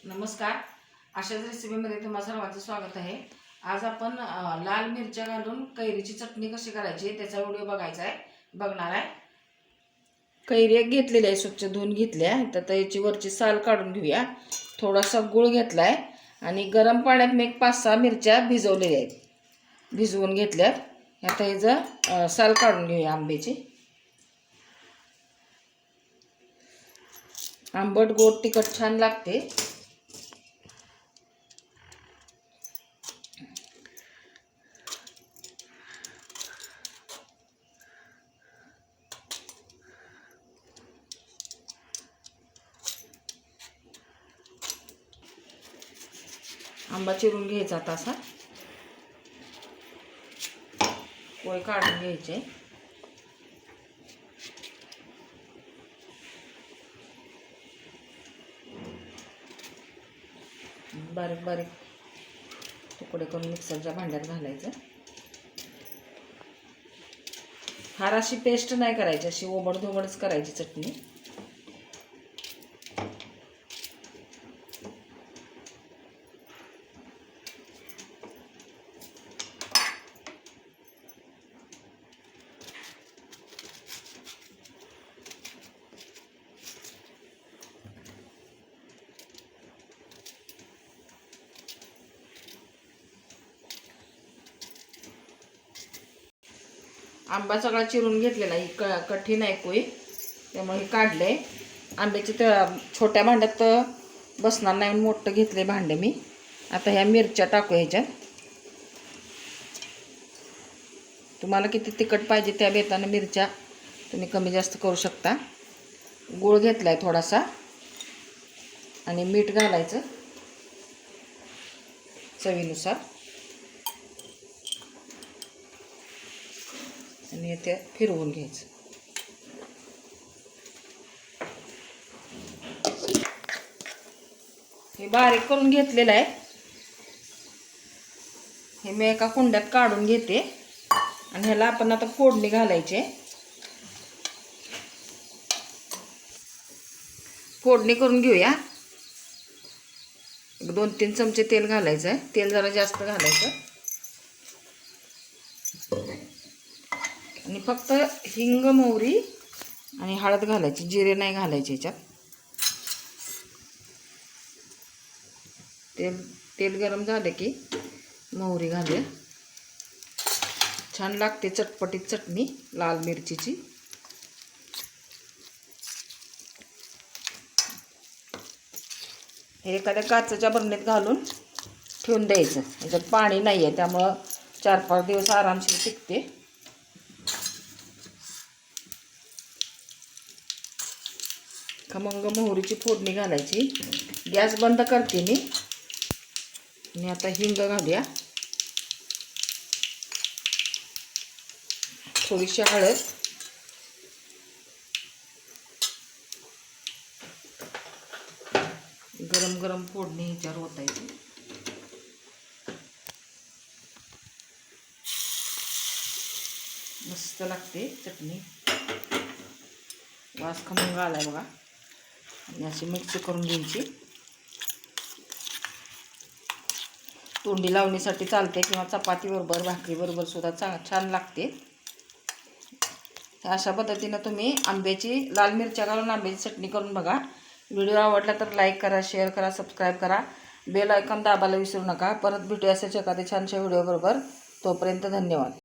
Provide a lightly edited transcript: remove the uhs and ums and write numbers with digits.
नमस्कार. अशाच रेसिपीमध्ये तुम्हा सर्वांचं स्वागत आहे. आज आपण लाल मिरच्या घालून कैरीची चटणी कशी करायची त्याचा व्हिडिओ बघायचा आहे, बघणार आहे. कैरी एक घेतलेली आहे, स्वच्छ धुवून घेतल्या. तर त्याची वरची साल काढून घेऊया. थोडासा गूळ घेतलाय आणि गरम पाण्यात मी 5-6 मिरच्या भिजवलेल्या आहेत, भिजवून घेतल्यात. आता ह्याचं साल काढून घेऊया आंब्याची. आंबट गोड तिखट छान लागते. आंबा चिरून घ्यायचा, तसा पोय काढून घ्यायचे. बारीक बारीक तुकडे करून मिक्सरच्या भांड्यात घालायचं. फार अशी पेस्ट नाही करायची, अशी ओबडधोबडच करायची चटणी. आंबा सगळा चिरून घेतलेला, ही कठीण आहे कोई, त्यामुळे हे काढले. आंब्याची तर छोट्या भांड्यात बसणार नाही, मोठं घेतले भांडे मी. आता ह्या मिरच्या टाकू ह्याच्यात. तुम्हाला किती तिखट पाहिजे त्या बेताने मिरच्या तुम्ही कमी जास्त करू शकता. गूळ घेतलाय थोडासा आणि मीठ घालायचं चवीनुसार आणि ते फिरवून घ्यायचं. हे बारीक करून घेतलेलं आहे. हे मी एका कुंड्यात काढून घेते आणि ह्याला आपण आता फोडणी घालायची. फोडणी करून घेऊया. 2-3 चमचे तेल घालायचं आहे. तेल जरा जास्त घालायचं आणि फक्त हिंग, मोहरी आणि हळद घालायची, जिरे नाही घालायचे ह्याच्यात. तेल गरम झाले की मोहरी घालूया. छान लागते चटपटीत चटणी लाल मिरचीची. हे एखाद्या काचेच्या बरणीत घालून ठेवून द्यायचं. ह्याच्यात पाणी नाही आहे, त्यामुळं 4-5 दिवस आरामशीर टिकते. खमंग मोहरीची फोडणी घालायची. गॅस बंद करते मी आणि आता हिंग घालूया. थोडीशी हळद, गरम गरम फोडणी ह्याच्यावर ओतायची. मस्त लागते चटणी, वास खमंग आलाय बघा. आणि अशी मिक्स करून घ्यायची. तोंडी लावणीसाठी चालते किंवा चपातीबरोबर भाकरीबरोबर सुद्धा छान लागते. अशा पद्धतीनं तुम्ही आंब्याची लाल मिरच्या घालून आंब्याची चटणी करून बघा. व्हिडिओ आवडला तर लाईक करा, शेअर करा, सबस्क्राईब करा, बेल आयकॉन दाबायला विसरू नका. परत भेटूया अशाच एखाद्या छानशा व्हिडिओबरोबर. तोपर्यंत धन्यवाद.